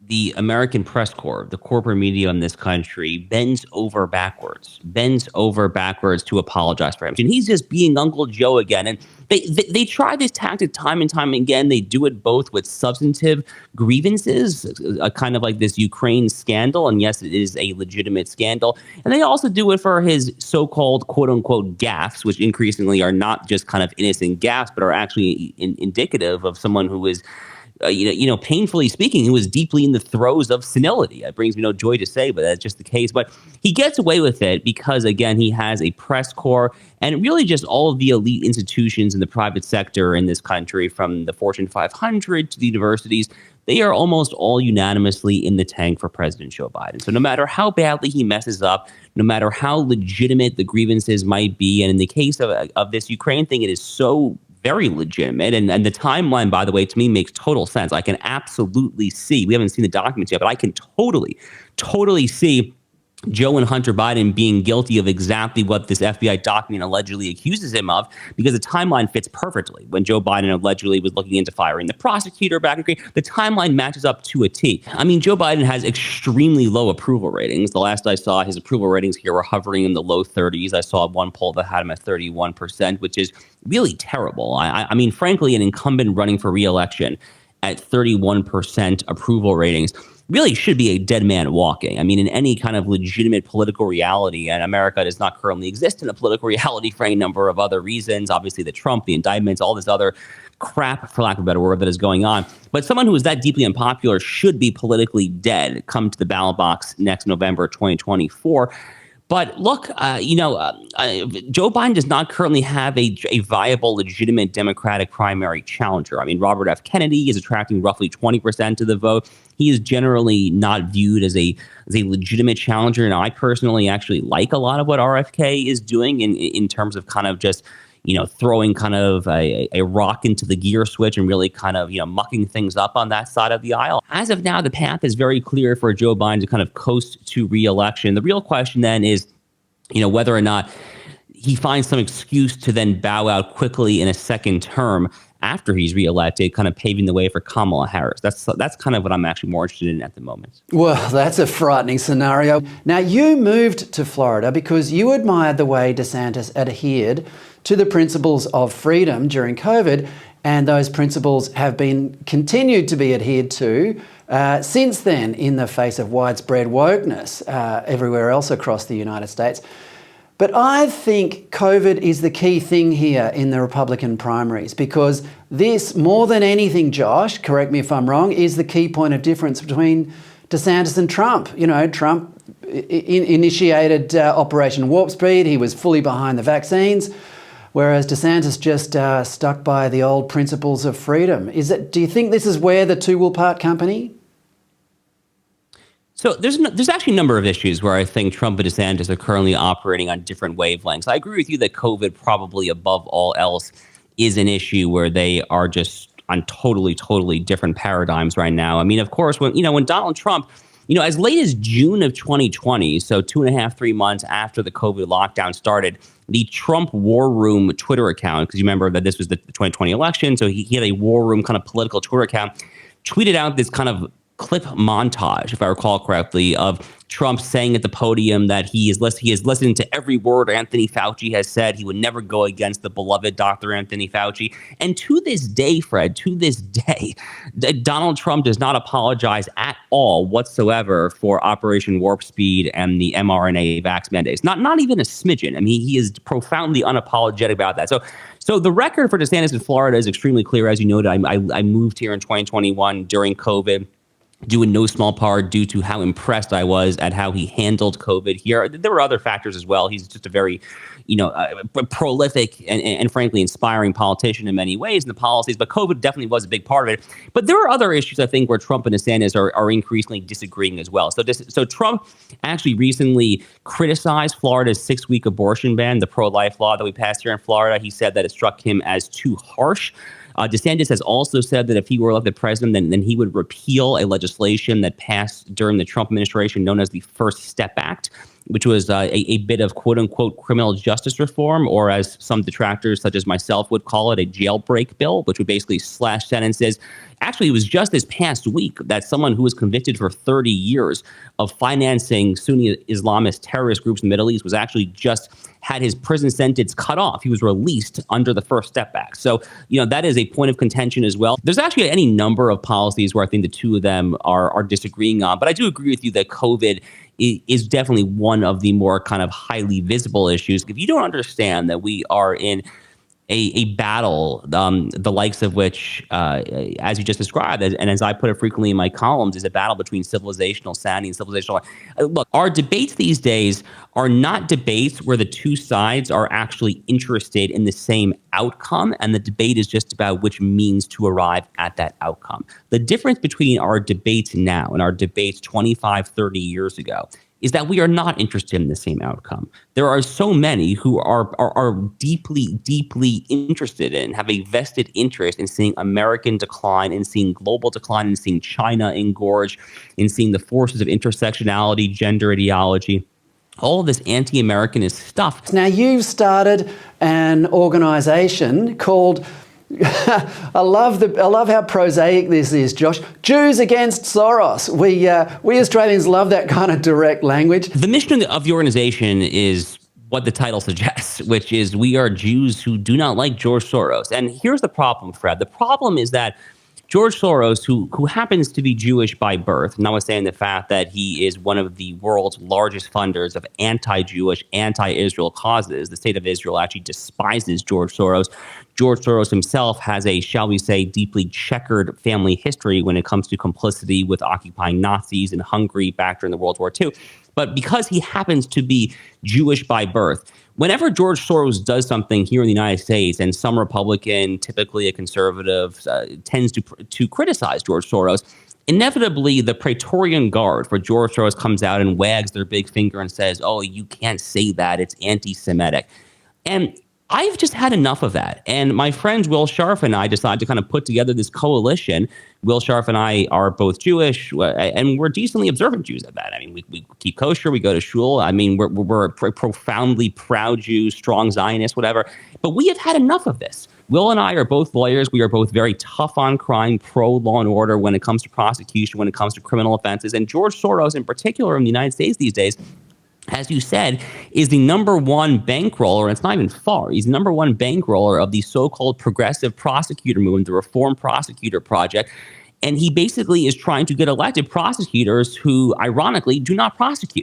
the American press corps, the corporate media in this country, bends over backwards to apologize for him. And he's just being Uncle Joe again. And they try this tactic time and time again. They do it both with substantive grievances, kind of like this Ukraine scandal. And yes, it is a legitimate scandal. And they also do it for his so-called quote unquote gaffes, which increasingly are not just kind of innocent gaffes, but are actually indicative of someone who is painfully speaking, he was deeply in the throes of senility. It brings me no joy to say, but that's just the case. But he gets away with it because, again, he has a press corps and really just all of the elite institutions in the private sector in this country, from the Fortune 500 to the universities. They are almost all unanimously in the tank for President Joe Biden. So no matter how badly he messes up, no matter how legitimate the grievances might be, and in the case of this Ukraine thing, it is so very legitimate. And the timeline, by the way, to me makes total sense. I can absolutely see, we haven't seen the documents yet, but I can totally see Joe and Hunter Biden being guilty of exactly what this FBI document allegedly accuses him of, because the timeline fits perfectly. When Joe Biden allegedly was looking into firing the prosecutor back in Ukraine, the timeline matches up to a T. I mean, Joe Biden has extremely low approval ratings. The last I saw, his approval ratings here were hovering in the low 30s. I saw one poll that had him at 31%, which is really terrible. I mean, frankly, an incumbent running for re-election at 31% approval ratings really should be a dead man walking. I mean, in any kind of legitimate political reality, and America does not currently exist in a political reality for a number of other reasons, obviously the Trump, the indictments, all this other crap, for lack of a better word, that is going on. But someone who is that deeply unpopular should be politically dead come to the ballot box next November 2024. But look, Joe Biden does not currently have a viable, legitimate Democratic primary challenger. I mean, Robert F. Kennedy is attracting roughly 20% of the vote. He is generally not viewed as a legitimate challenger. And I personally actually like a lot of what RFK is doing in terms of kind of just, throwing kind of a rock into the gear switch and really kind of, mucking things up on that side of the aisle. As of now, the path is very clear for Joe Biden to kind of coast to re-election. The real question then is, whether or not he finds some excuse to then bow out quickly in a second term after he's reelected, kind of paving the way for Kamala Harris. That's kind of what I'm actually more interested in at the moment. Well, that's a frightening scenario. Now, you moved to Florida because you admired the way DeSantis adhered to the principles of freedom during COVID, and those principles have been continued to be adhered to since then in the face of widespread wokeness everywhere else across the United States. But I think COVID is the key thing here in the Republican primaries, because this, more than anything, Josh, correct me if I'm wrong, is the key point of difference between DeSantis and Trump. Trump initiated Operation Warp Speed. He was fully behind the vaccines, whereas DeSantis just stuck by the old principles of freedom. Do you think this is where the two will part company? So there's actually a number of issues where I think Trump and DeSantis are currently operating on different wavelengths. I agree with you that COVID probably above all else is an issue where they are just on totally different paradigms right now. I mean, of course, when Donald Trump, as late as June of 2020, so 2.5, 3 months after the COVID lockdown started, the Trump War Room Twitter account, because you remember that this was the 2020 election, so he had a War Room kind of political Twitter account, tweeted out this kind of clip montage, if I recall correctly, of Trump saying at the podium that he is listening to every word Anthony Fauci has said. He would never go against the beloved Dr. Anthony Fauci. And to this day, Fred, Donald Trump does not apologize at all whatsoever for Operation Warp Speed and the mRNA vax mandates. Not even a smidgen. I mean, he is profoundly unapologetic about that. So the record for DeSantis in Florida is extremely clear. As you noted, I moved here in 2021 during COVID, due in no small part due to how impressed I was at how he handled COVID here. There were other factors as well. He's just a very, prolific and frankly inspiring politician in many ways in the policies, but COVID definitely was a big part of it. But there are other issues, I think, where Trump and DeSantis are increasingly disagreeing as well. So Trump actually recently criticized Florida's 6-week abortion ban, the pro-life law that we passed here in Florida. He said that it struck him as too harsh. DeSantis has also said that if he were elected president, then he would repeal a legislation that passed during the Trump administration known as the First Step Act, which was a bit of quote unquote criminal justice reform, or as some detractors such as myself would call it, a jailbreak bill, which would basically slash sentences. Actually, it was just this past week that someone who was convicted for 30 years of financing Sunni Islamist terrorist groups in the Middle East was actually just had his prison sentence cut off. He was released under the First Step Back. So, that is a point of contention as well. There's actually any number of policies where I think the two of them are disagreeing on. But I do agree with you that COVID is definitely one of the more kind of highly visible issues. If you don't understand that we are in a battle, the likes of which, as you just described, and as I put it frequently in my columns, is a battle between civilisational sanity and civilisational. Look, our debates these days are not debates where the two sides are actually interested in the same outcome, and the debate is just about which means to arrive at that outcome. The difference between our debates now and our debates 25, 30 years ago is that we are not interested in the same outcome. There are so many who are deeply, deeply interested in, have a vested interest in seeing American decline, in seeing global decline, in seeing China engorge, in seeing the forces of intersectionality, gender ideology, all of this anti-Americanist stuff. Now, you've started an organization called I love how prosaic this is, Josh. Jews Against Soros. We Australians love that kind of direct language. The mission of the organization is what the title suggests, which is we are Jews who do not like George Soros. And here's the problem, Fred. The problem is that George Soros, who happens to be Jewish by birth, notwithstanding the fact that he is one of the world's largest funders of anti-Jewish, anti-Israel causes. The state of Israel actually despises George Soros. George Soros himself has a, shall we say, deeply checkered family history when it comes to complicity with occupying Nazis in Hungary back during the World War II. But because he happens to be Jewish by birth, whenever George Soros does something here in the United States, and some Republican, typically a conservative, tends to criticize George Soros, inevitably the Praetorian Guard for George Soros comes out and wags their big finger and says, oh, you can't say that, it's anti-Semitic. And I've just had enough of that. And my friends Will Scharf and I decided to kind of put together this coalition. Will Scharf and I are both Jewish, and we're decently observant Jews at that. I mean, we keep kosher, we go to shul. I mean, we're profoundly proud Jews, strong Zionists, whatever. But we have had enough of this. Will and I are both lawyers. We are both very tough on crime, pro-law and order when it comes to prosecution, when it comes to criminal offenses. And George Soros, in particular, in the United States these days, as you said, is the number one bankroller, and it's not even far. He's the number one bankroller of the so-called progressive prosecutor movement, the Reform Prosecutor Project. And he basically is trying to get elected prosecutors who, ironically, do not prosecute.